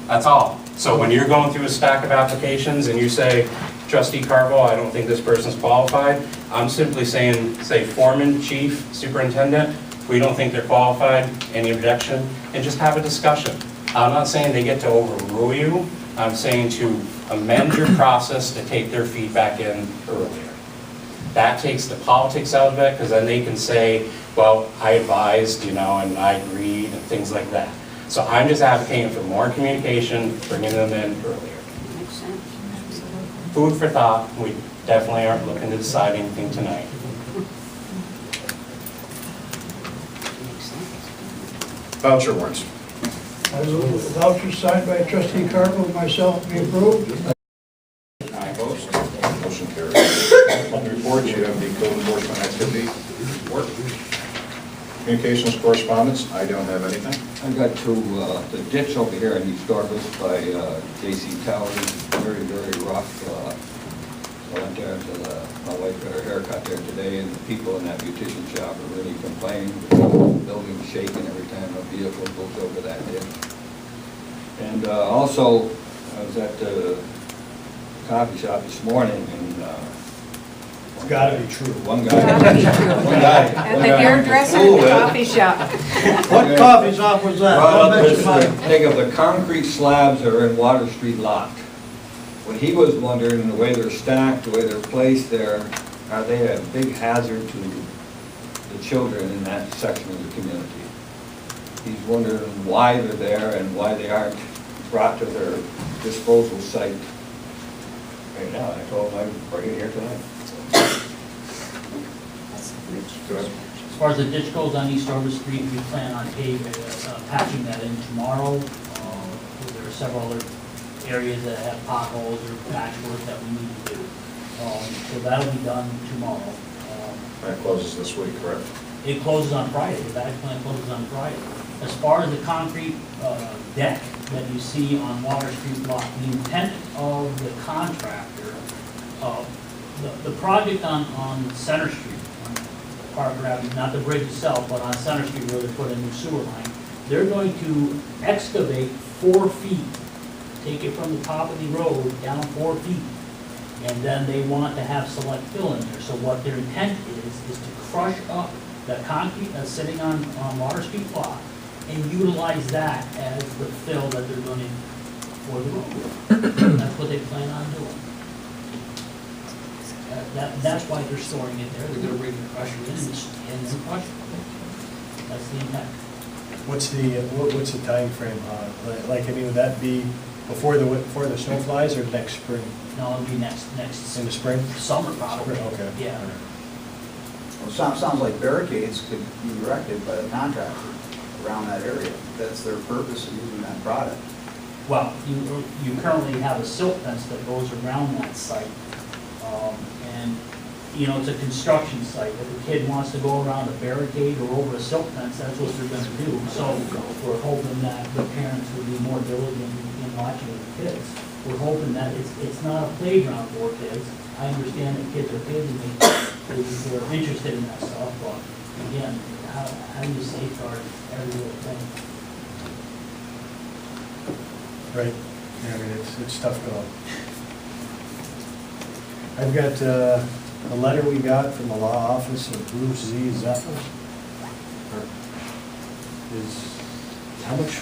[SPEAKER 13] That's all. So when you're going through a stack of applications and you say, Trustee Carbo, I don't think this person's qualified, I'm simply saying, say foreman, chief, superintendent, we don't think they're qualified, any objection, and just have a discussion. I'm not saying they get to overrule you, I'm saying to amend your process to take their feedback in earlier. That takes the politics out of it, because then they can say, well, I advised, and I agreed, and things like that. So I'm just advocating for more communication, bringing them in earlier.
[SPEAKER 11] Makes sense.
[SPEAKER 13] Food for thought. We definitely aren't looking to decide anything tonight.
[SPEAKER 1] Voucher warrants.
[SPEAKER 15] I move the vouchers signed by trustee Carpo and myself be approved.
[SPEAKER 1] Aye, opposed? Motion carries. On the report, you have the code enforcement activity report. Communications correspondence, I don't have anything.
[SPEAKER 14] I got to the ditch over here in East Dorcas by J.C. Towers, very, very rough. I went there to my wife got her haircut there today, and the people in that beautician shop are really complaining. The building's shaking every time a vehicle goes over that ditch. And also, I was at the coffee shop this morning, and when
[SPEAKER 12] Gotta be true.
[SPEAKER 14] One guy.
[SPEAKER 4] Gotta be true.
[SPEAKER 14] One guy.
[SPEAKER 4] At the hairdresser and the coffee shop.
[SPEAKER 3] What coffee shop was that?
[SPEAKER 14] Brought
[SPEAKER 3] Don't
[SPEAKER 14] up this
[SPEAKER 3] mention mine.
[SPEAKER 14] thing of the concrete slabs that are in Water Street lot. What he was wondering, the way they're stacked, the way they're placed there, are they a big hazard to the children in that section of the community? He's wondering why they're there and why they aren't brought to their disposal site right now. I told him I'd bring it here tonight.
[SPEAKER 2] As far as the ditch goes on East River Street, we plan on patching that in tomorrow. There are several other areas that have potholes or patchwork that we need to do. So that'll be done tomorrow.
[SPEAKER 1] That closes this week, correct?
[SPEAKER 2] It closes on Friday, the batch plant closes on Friday. As far as the concrete deck that you see on Water Street lot, the intent of the contractor, the project on Center Street, on Parker Avenue, not the bridge itself, but on Center Street where they put a new sewer line, they're going to excavate 4 feet, take it from the top of the road down 4 feet, and then they want to have select fill in there. So what their intent is to crush up the concrete that's sitting on Water Street lot and utilize that as the fill that they're doing for the road. That's what they plan on doing. That's why they're storing it there. They're gonna bring the crusher in and then crush it. That's the intent.
[SPEAKER 12] What's the time frame? Like, I mean, would that be before the snow flies or next spring?
[SPEAKER 2] No, it'll be next
[SPEAKER 12] In the spring?
[SPEAKER 2] summer probably.
[SPEAKER 12] Okay.
[SPEAKER 2] Yeah.
[SPEAKER 8] Well, sounds like barricades could be erected by the contractor around that area. That's their purpose of using that product.
[SPEAKER 2] Well, you currently have a silt fence that goes around that site. And, you know, it's a construction site. If a kid wants to go around a barricade or over a silt fence, that's what they're gonna do. So we're hoping that the parents will be more diligent in watching the kids. We're hoping that it's not a playground for kids. I understand that kids are kids and they're interested in that stuff, but again, how do you safeguard every little thing?
[SPEAKER 12] Right. Yeah, I mean, it's tough going. I've got a letter we got from the law office of Bruce Z. Zephyr. How much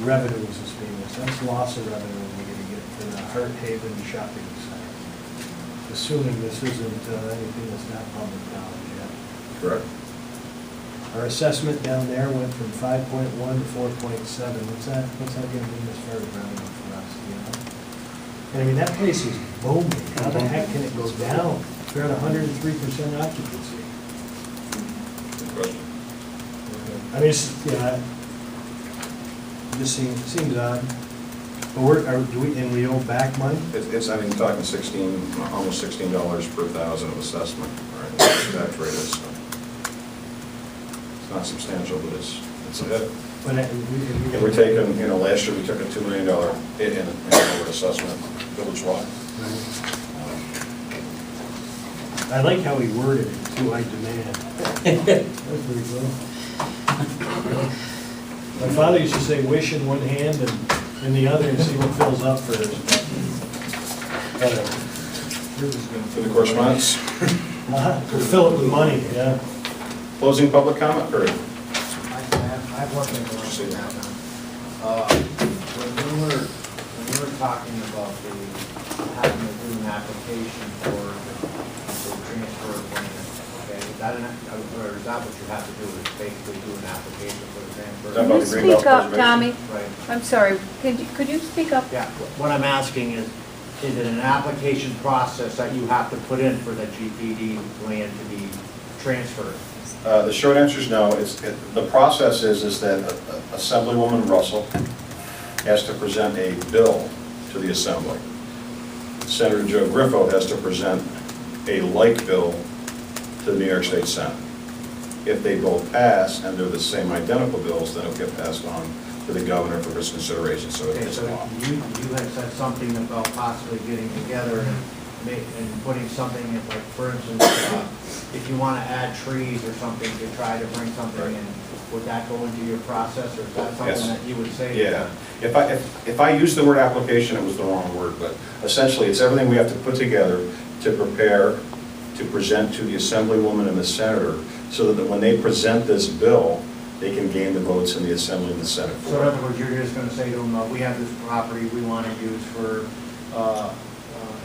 [SPEAKER 12] revenue is this being? That's loss of revenue we're going to get for the Heart Haven Shopping Center. Assuming this isn't anything that's not public knowledge yet.
[SPEAKER 1] Correct.
[SPEAKER 12] Our assessment down there went from 5.1 to 4.7. What's that going to mean as far as revenue for us, you know? And I mean, that place is booming. How the heck can it go down? We're at 103% occupancy.
[SPEAKER 1] Good question.
[SPEAKER 12] I mean, it just seems odd. But we owe back money?
[SPEAKER 1] I mean, talking almost $16 per thousand of assessment, right? Tax rate is, it's not substantial, but it's a hit.
[SPEAKER 12] But
[SPEAKER 1] And we're taking, last year we took a $2 million hit in our assessment village-wide.
[SPEAKER 12] I like how he worded it, too, I demand. That's pretty cool. My father used to say, wish in one hand and in the other and see what fills up first.
[SPEAKER 1] For the correspondence,
[SPEAKER 12] Fill it with money, yeah.
[SPEAKER 1] closing public comment period.
[SPEAKER 6] I have one thing I want to say now. When we were talking about having to do an application for the transfer plan, okay, is that what you have to do, is basically do an application for the transfer?
[SPEAKER 1] Is that
[SPEAKER 4] Can
[SPEAKER 1] about
[SPEAKER 4] you
[SPEAKER 1] the green belt
[SPEAKER 4] speak up,
[SPEAKER 1] preservation?
[SPEAKER 4] Tommy?
[SPEAKER 6] Right.
[SPEAKER 4] I'm sorry, could you speak up?
[SPEAKER 6] Yeah, what I'm asking is it an application process that you have to put in for the GPD land to be transferred?
[SPEAKER 1] The short answer is no. The process is that Assemblywoman Russell has to present a bill to the Assembly. Senator Joe Griffo has to present a like bill to the New York State Senate. If they both pass and they're the same identical bills, then it'll get passed on to the governor for his consideration, so
[SPEAKER 6] Okay,
[SPEAKER 1] it's
[SPEAKER 6] so
[SPEAKER 1] law.
[SPEAKER 6] you had said something about possibly getting together and putting something in, like, for instance, if you want to add trees or something to try to bring something in, would that go into your process, or is that something
[SPEAKER 1] Yes.
[SPEAKER 6] that you would say?
[SPEAKER 1] Yeah. If I used the word application, it was the wrong word, but essentially it's everything we have to put together to prepare to to present to the Assemblywoman and the Senator, so that when they present this bill, they can gain the votes in the Assembly and the Senate
[SPEAKER 6] So in
[SPEAKER 1] for it.
[SPEAKER 6] other words, you're just gonna say to them, we have this property we want to use for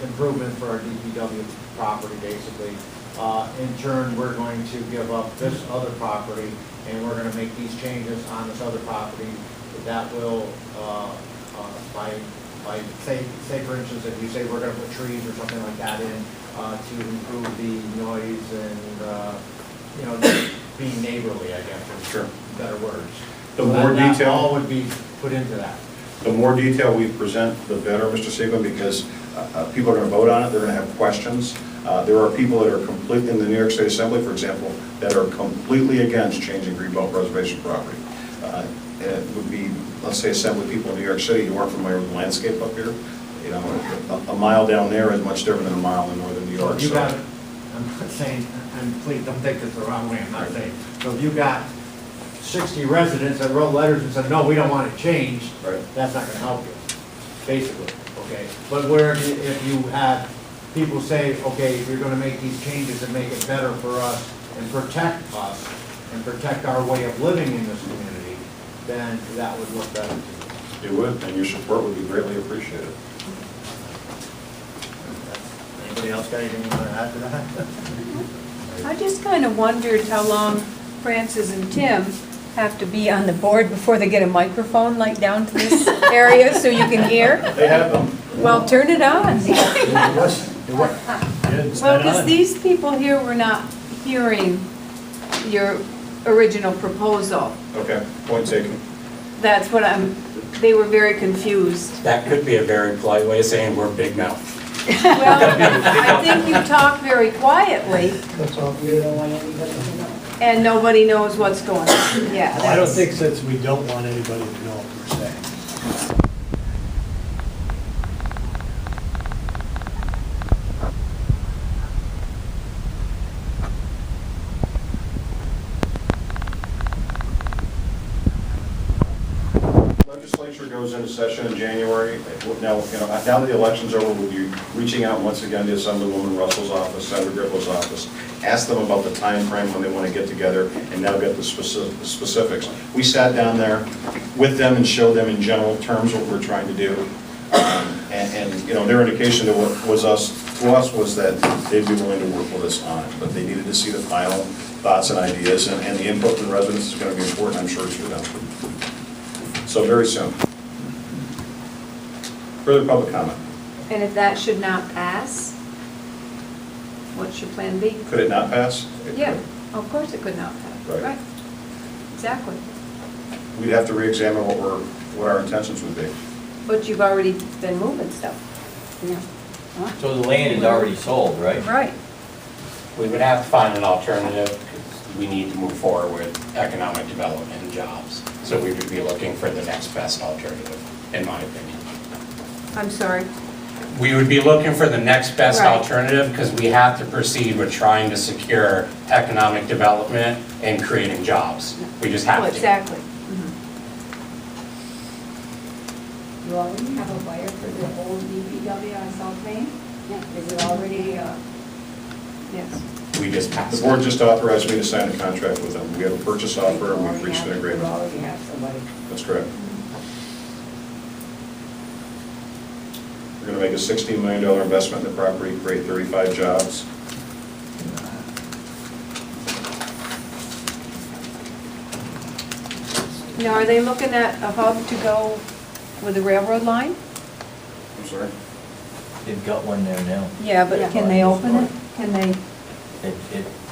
[SPEAKER 6] improvement for our DPW property, basically. In turn, we're going to give up this other property, and we're gonna make these changes on this other property that will, by say for instance, if you say we're gonna put trees or something like that in, to improve the noise and, you know, being neighborly, I guess, is
[SPEAKER 1] Sure.
[SPEAKER 6] better words.
[SPEAKER 1] The
[SPEAKER 6] So
[SPEAKER 1] more
[SPEAKER 6] that
[SPEAKER 1] detail-
[SPEAKER 6] all would be put into that.
[SPEAKER 1] The more detail we present, the better, Mr. Seaman, because people are going to vote on it, they're going to have questions. There are people that are completely, in the New York State Assembly, for example, that are completely against changing Greenbelt Reservation property. And it would be, let's say, Assembly people in New York City, you aren't familiar with the landscape up here, you know, a mile down there is much different than a mile in northern New
[SPEAKER 6] So
[SPEAKER 1] York.
[SPEAKER 6] if you got, I'm not saying, and please don't take this the wrong way, I'm not saying, so if you got 60 residents that wrote letters and said, no, we don't want it changed,
[SPEAKER 1] Right.
[SPEAKER 6] that's not gonna help you, basically, okay? But where if you had people say, okay, we're gonna make these changes and make it better for us and protect our way of living in this community, then that would look better to me.
[SPEAKER 1] It would, and your support would be greatly appreciated.
[SPEAKER 6] Anybody else got anything you wanna add to that?
[SPEAKER 4] I just kind of wondered how long Francis and Tim have to be on the board before they get a microphone like down to this area so you can hear.
[SPEAKER 1] They have them.
[SPEAKER 4] Well, turn it on.
[SPEAKER 12] It's
[SPEAKER 4] Well,
[SPEAKER 12] been
[SPEAKER 4] because
[SPEAKER 12] on.
[SPEAKER 4] these people here were not hearing your original proposal.
[SPEAKER 1] Okay, point taken.
[SPEAKER 4] That's what they were very confused.
[SPEAKER 13] That could be a very polite way of saying we're big mouth.
[SPEAKER 4] Well, I think you talk very quietly
[SPEAKER 15] That's all.
[SPEAKER 4] and nobody knows what's going on. Yeah.
[SPEAKER 12] I don't think since we don't want anybody to know, per se.
[SPEAKER 1] Legislature goes into session in January. Now that the election's over, we'll be reaching out once again to Assemblywoman Russell's office, Senator Griffith's office, ask them about the time frame when they want to get together, and now get the specifics. We sat down there with them and showed them in general terms what we're trying to do. And you know, their indication to us was that they'd be willing to work with us on it, but they needed to see the final thoughts and ideas, and the input from the residents is going to be important, I'm sure, to them. So very soon. Further public comment?
[SPEAKER 4] And if that should not pass, what's your plan B?
[SPEAKER 1] Could it not pass? It
[SPEAKER 4] Yeah,
[SPEAKER 1] could.
[SPEAKER 4] of course it could not pass.
[SPEAKER 1] Right.
[SPEAKER 4] Exactly.
[SPEAKER 1] We'd have to re-examine what our intentions would be.
[SPEAKER 4] But you've already been moving stuff.
[SPEAKER 11] Yeah.
[SPEAKER 16] So the land is already sold, right?
[SPEAKER 4] Right.
[SPEAKER 13] We would have to find an alternative, because we need to move forward with economic development and jobs. So we would be looking for the next best alternative, in my opinion.
[SPEAKER 4] I'm sorry.
[SPEAKER 13] We would be looking for the next best
[SPEAKER 4] Right.
[SPEAKER 13] alternative, because we have to proceed with trying to secure economic development and creating jobs. We just have
[SPEAKER 4] Well,
[SPEAKER 13] to.
[SPEAKER 4] exactly.
[SPEAKER 17] You already have a buyer for the old DPW on South Main?
[SPEAKER 11] Yeah.
[SPEAKER 17] Is it already,
[SPEAKER 4] Yes.
[SPEAKER 13] We just
[SPEAKER 1] The
[SPEAKER 13] passed.
[SPEAKER 1] board just authorized me to sign a contract with them. We have a purchase offer, and we've reached an
[SPEAKER 17] you
[SPEAKER 1] agreement.
[SPEAKER 17] already have somebody?
[SPEAKER 1] That's correct. We're going to make a $16 million investment in the property, create 35 jobs.
[SPEAKER 4] Now, are they looking at a hub to go with the railroad line?
[SPEAKER 1] I'm sorry?
[SPEAKER 16] They've got one there now.
[SPEAKER 4] Yeah, but can they open it? Can they?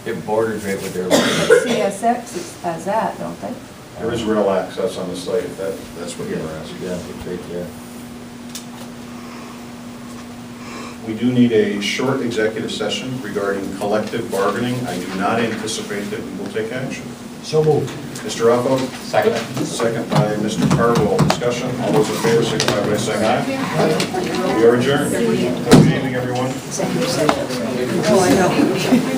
[SPEAKER 16] It borders right with their line.
[SPEAKER 4] CSX has that, don't they?
[SPEAKER 1] There is rail access on the site, if that's what you were asking.
[SPEAKER 16] Yeah, it's right there.
[SPEAKER 1] We do need a short executive session regarding collective bargaining. I do not anticipate that we will take action.
[SPEAKER 12] So moved.
[SPEAKER 1] Mr. Rocco?
[SPEAKER 13] Second.
[SPEAKER 1] Second by Mr. Carville. Discussion. All those in favor, signify by saying aye. We are adjourned. Good evening, everyone.
[SPEAKER 4] Oh, I know.